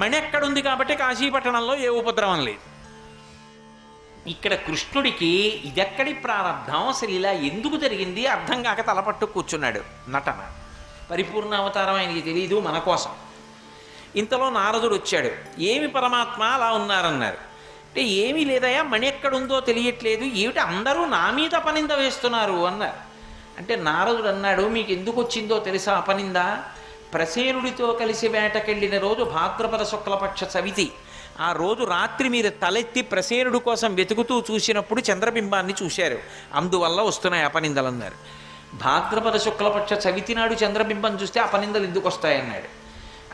మణి ఎక్కడుంది కాబట్టి కాశీపట్టణంలో ఏ ఉపద్రవం లేదు. ఇక్కడ కృష్ణుడికి ఇదెక్కడి ప్రారంభం, అసలు ఇలా ఎందుకు జరిగింది అర్థం కాక తలపట్టు కూర్చున్నాడు. నటన పరిపూర్ణ అవతారం ఆయనకి తెలియదు, మన కోసం. ఇంతలో నారదుడు వచ్చాడు. ఏమి పరమాత్మ అలా ఉన్నారన్నారు. అంటే ఏమీ లేదయా, మణి ఎక్కడుందో తెలియట్లేదు, ఏమిటి అందరూ నా మీద అపనింద వేస్తున్నారు అన్నారు. అంటే నారదుడు అన్నాడు, మీకు ఎందుకు వచ్చిందో తెలుసా అపనింద? ప్రసేనుడితో కలిసి వేటకెళ్ళిన రోజు భాద్రపద శుక్లపక్ష చవితి. ఆ రోజు రాత్రి మీరు తలెత్తి ప్రసేనుడు కోసం వెతుకుతూ చూసినప్పుడు చంద్రబింబాన్ని చూశారు, అందువల్ల వస్తున్నాయి అపనిందలు అన్నారు. భాద్రపద శుక్లపక్ష చవితి నాడు చంద్రబింబం చూస్తే అపనిందలు ఎందుకు వస్తాయన్నాడు.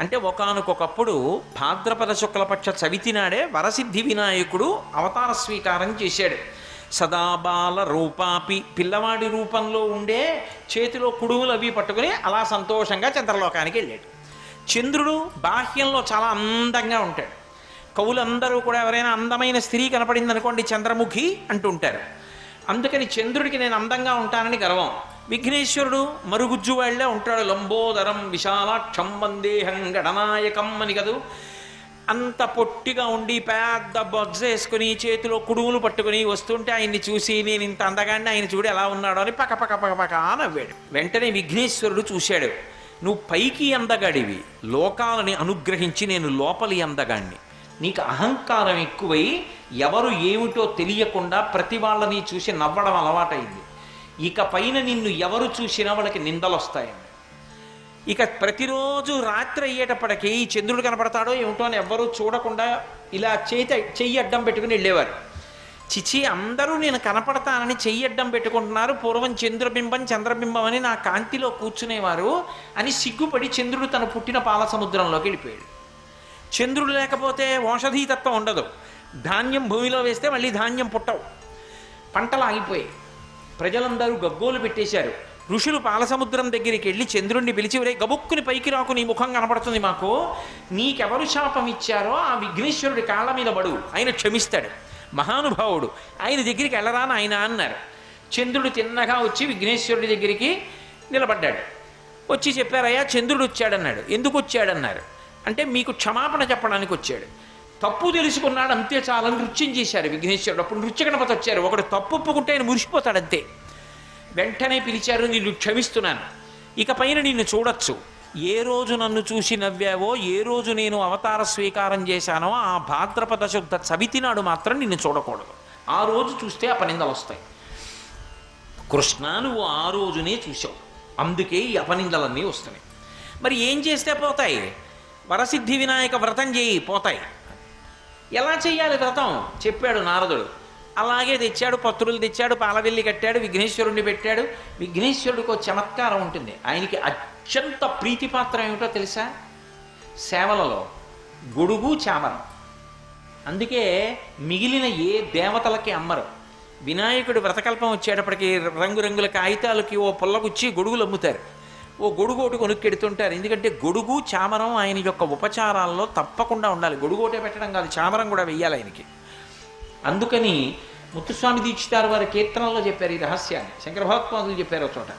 అంటే ఒకానొకప్పుడు భాద్రపద శుక్లపక్ష చవితి నాడే వరసిద్ధి వినాయకుడు అవతార స్వీకారం చేశాడు. సదాబాల రూపాపి, పిల్లవాడి రూపంలో ఉండే చేతిలో కుడుములు అవి పట్టుకుని అలా సంతోషంగా చంద్రలోకానికి వెళ్ళాడు. చంద్రుడు బాహ్యంలో చాలా అందంగా ఉంటాడు. కవులందరూ కూడా ఎవరైనా అందమైన స్త్రీ కనపడింది అనుకోండి చంద్రముఖి అంటుంటారు. అందుకని చంద్రుడికి నేను అందంగా ఉంటానని గర్వం. విఘ్నేశ్వరుడు మరుగుజ్జు వాళ్లే ఉంటాడు. లంబోదరం విశాలాక్షం వందేహం గణనాయకం అని కదూ. అంత పొట్టిగా ఉండి పెద్ద బొజ్జ వేసుకుని చేతిలో కుడుములు పట్టుకుని వస్తుంటే ఆయన్ని చూసి నేను ఇంత అందగాన్ని ఆయన చూడు ఎలా ఉన్నాడో అని పక్క పక్క పక్క పక్క నవ్వాడు. వెంటనే విఘ్నేశ్వరుడు చూశాడు, నువ్వు పైకి అందగాడివి, లోకాలని అనుగ్రహించి నేను లోపలి అందగాడిని. నీకు అహంకారం ఎక్కువై ఎవరు ఏమిటో తెలియకుండా ప్రతి వాళ్ళని చూసి నవ్వడం అలవాటైంది. ఇక పైన నిన్ను ఎవరు చూసినా వాళ్ళకి నిందలు వస్తాయండి. ఇక ప్రతిరోజు రాత్రి అయ్యేటప్పటికీ ఈ చంద్రుడు కనపడతాడో ఏమిటో అని ఎవ్వరూ చూడకుండా ఇలా చెయ్యి అడ్డం పెట్టుకుని వెళ్ళేవారు. చిచి అందరూ నేను కనపడతానని చెయ్యి అడ్డం పెట్టుకుంటున్నారు, పూర్వం చంద్రబింబం అని నా కాంతిలో కూర్చునేవారు అని సిగ్గుపడి చంద్రుడు తన పుట్టిన పాల సముద్రంలోకి వెళ్ళిపోయాడు. చంద్రుడు లేకపోతే ఔషధీతత్వం ఉండదు. ధాన్యం భూమిలో వేస్తే మళ్ళీ ధాన్యం పుట్టవు, పంటలు ఆగిపోయాయి. ప్రజలందరూ గగ్గోలు పెట్టేశారు. ఋషులు పాలసముద్రం దగ్గరికి వెళ్ళి చంద్రుణ్ణి పిలిచి, రే గబుక్కుని పైకి రాకు, నీ ముఖం కనపడుతుంది మాకు, నీకెవరు శాపం ఇచ్చారో ఆ విఘ్నేశ్వరుడి కాళ్ళ మీద పడు, ఆయన క్షమిస్తాడు, మహానుభావుడు, ఆయన దగ్గరికి వెళ్ళరాని ఆయన అన్నారు. చంద్రుడు తిన్నగా వచ్చి విఘ్నేశ్వరుడి దగ్గరికి నిలబడ్డాడు. వచ్చి చెప్పారయ్యా చంద్రుడు వచ్చాడన్నాడు. ఎందుకు వచ్చాడన్నారు. అంటే మీకు క్షమాపణ చెప్పడానికి వచ్చాడు. తప్పు తెలుసుకున్నాడు అంతే చాలా నృత్యం చేశారు విఘ్నేశ్వరుడు. అప్పుడు నృత్య గణపతి వచ్చారు. ఒకడు తప్పు ఒప్పుకుంటే ఆయన మురిసిపోతాడు అంతే. వెంటనే పిలిచారు, నిన్ను క్షమిస్తున్నాను, ఇక పైన నిన్ను చూడొచ్చు. ఏ రోజు నన్ను చూసి నవ్వావో, ఏ రోజు నేను అవతార స్వీకారం చేశానో ఆ భాద్రపద శుద్ధ చవితి నాడు మాత్రం నిన్ను చూడకూడదు. ఆ రోజు చూస్తే అపనిందలు వస్తాయి. కృష్ణ నువ్వు ఆ రోజునే చూసావు, అందుకే ఈ అపనిందలన్నీ వస్తున్నాయి. మరి ఏం చేస్తే పోతాయి? వరసిద్ధి వినాయక వ్రతం చేయి, పోతాయి. ఎలా చెయ్యాలి వ్రతం చెప్పాడు నారదుడు. అలాగే తెచ్చాడు, పత్రులు తెచ్చాడు, పాలవెల్లి కట్టాడు, విఘ్నేశ్వరుణ్ణి పెట్టాడు. విఘ్నేశ్వరుడికి ఒక చమత్కారం ఉంటుంది. ఆయనకి అత్యంత ప్రీతిపాత్రం ఏమిటో తెలుసా? సేవలలో గొడుగు చామరం. అందుకే మిగిలిన ఏ దేవతలకి అమ్మరు. వినాయకుడి వ్రతకల్పం వచ్చేటప్పటికి రంగురంగుల కాగితాలకి ఓ పుల్లగుచ్చి గొడుగులు అమ్ముతారు. ఓ గొడుగు ఒకటి కొనుక్కెడుతుంటారు. ఎందుకంటే గొడుగు చామరం ఆయన యొక్క ఉపచారాల్లో తప్పకుండా ఉండాలి. గొడుగోటే పెట్టడం కాదు, చామరం కూడా వెయ్యాలి ఆయనకి. అందుకని ముత్తుస్వామి దీక్షితారు వారి కీర్తనలో చెప్పారు ఈ రహస్యాన్ని, శంకర భగవత్పాదులు చెప్పారు ఒక చోట.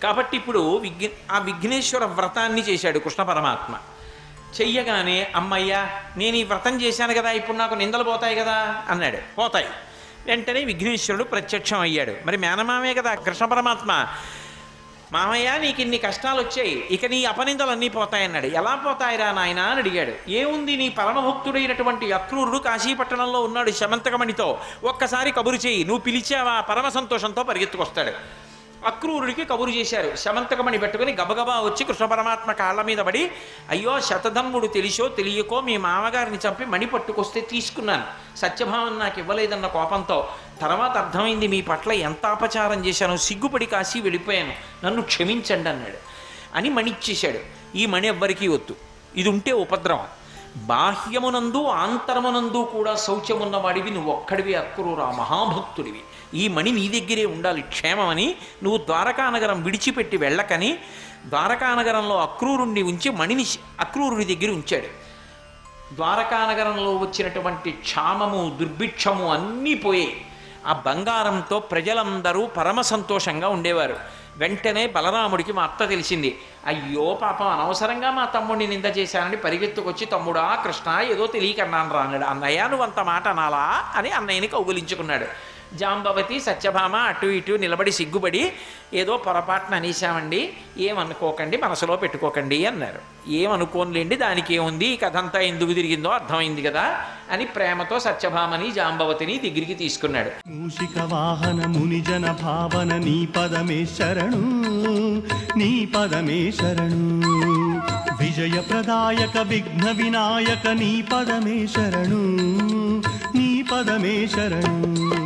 కాబట్టి ఇప్పుడు ఆ విఘ్నేశ్వర వ్రతాన్ని చేశాడు కృష్ణ పరమాత్మ. చెయ్యగానే అమ్మయ్యా నేను ఈ వ్రతం చేశాను కదా, ఇప్పుడు నాకు నిందలు పోతాయి కదా అన్నాడు. పోతాయి. వెంటనే విఘ్నేశ్వరుడు ప్రత్యక్షం అయ్యాడు. మరి మేనమామే కదా కృష్ణ పరమాత్మ. మామయ్య నీకు ఇన్ని కష్టాలు వచ్చాయి, ఇక నీ అపనిందలన్నీ పోతాయన్నాడు. ఎలా పోతాయిరా నాయన అని అడిగాడు. ఏముంది, నీ పరమభక్తుడైనటువంటి అక్రూరుడు కాశీపట్టణంలో ఉన్నాడు శమంతకమణితో, ఒక్కసారి కబురు చేయి, నువ్వు పిలిచావా పరమ సంతోషంతో పరిగెత్తుకొస్తాడు. అక్రూరుడికి కబురు చేశారు. శమంతకమణి పెట్టుకుని గబగబా వచ్చి కృష్ణ పరమాత్మ కాళ్ళ మీద పడి, అయ్యో శతధమ్ముడు తెలిసో తెలియకో మీ మామగారిని చంపి మణి పట్టుకొస్తే తీసుకున్నాను, సత్యభావం నాకు ఇవ్వలేదన్న కోపంతో. తర్వాత అర్థమైంది మీ పట్ల ఎంత అపచారం చేశాను, సిగ్గుపడి కాశీ వెళ్ళిపోయాను, నన్ను క్షమించండి అన్నాడు. అని మణిచ్చేశాడు. ఈ మణి ఎవ్వరికీ వద్దు, ఇది ఉంటే ఉపద్రవం. బాహ్యమునందు ఆంతరమునందు కూడా శౌచమున్నవాడివి నువ్వు ఒక్కడివి అక్రూరా, మహాభక్తుడివి, ఈ మణి నీ దగ్గరే ఉండాలి క్షేమమని నువ్వు ద్వారకానగరం విడిచిపెట్టి వెళ్ళకని ద్వారకానగరంలో అక్రూరుణ్ణి ఉంచి మణిని అక్రూరుడి దగ్గర ఉంచాడు. ద్వారకానగరంలో వచ్చినటువంటి క్షామము దుర్భిక్షము అన్నీ పోయాయి. ఆ బంగారంతో ప్రజలందరూ పరమ సంతోషంగా ఉండేవారు. వెంటనే బలరాముడికి మా అత్త తెలిసింది. అయ్యో పాపం, అనవసరంగా మా తమ్ముడిని నింద చేశానని పరిగెత్తుకొచ్చి, తమ్ముడా కృష్ణ ఏదో తెలియకన్నాను రా అన్నాడు. అన్నయ్య నువ్వు అంత మాట అనాలా అని అన్నయ్యని కౌగులించుకున్నాడు. జాంబవతి సత్యభామ అటు ఇటు నిలబడి సిగ్గుపడి, ఏదో పొరపాటున అనేశామండి, ఏమనుకోకండి, మనసులో పెట్టుకోకండి అన్నారు. ఏమనుకోనులేండి, దానికి ఏముంది, ఈ కథ అంతా ఎందుకు తిరిగిందో అర్థమైంది కదా అని ప్రేమతో సత్యభామని జాంబవతిని దగ్గరికి తీసుకున్నాడు. మూషిక వాహన మునిజన భావన నీ పదమే శరణు, నీ పదమే శరణు. విజయ ప్రదాయక విఘ్న వినాయక నీ పదమే శరణు, నీ పదమే శరణు.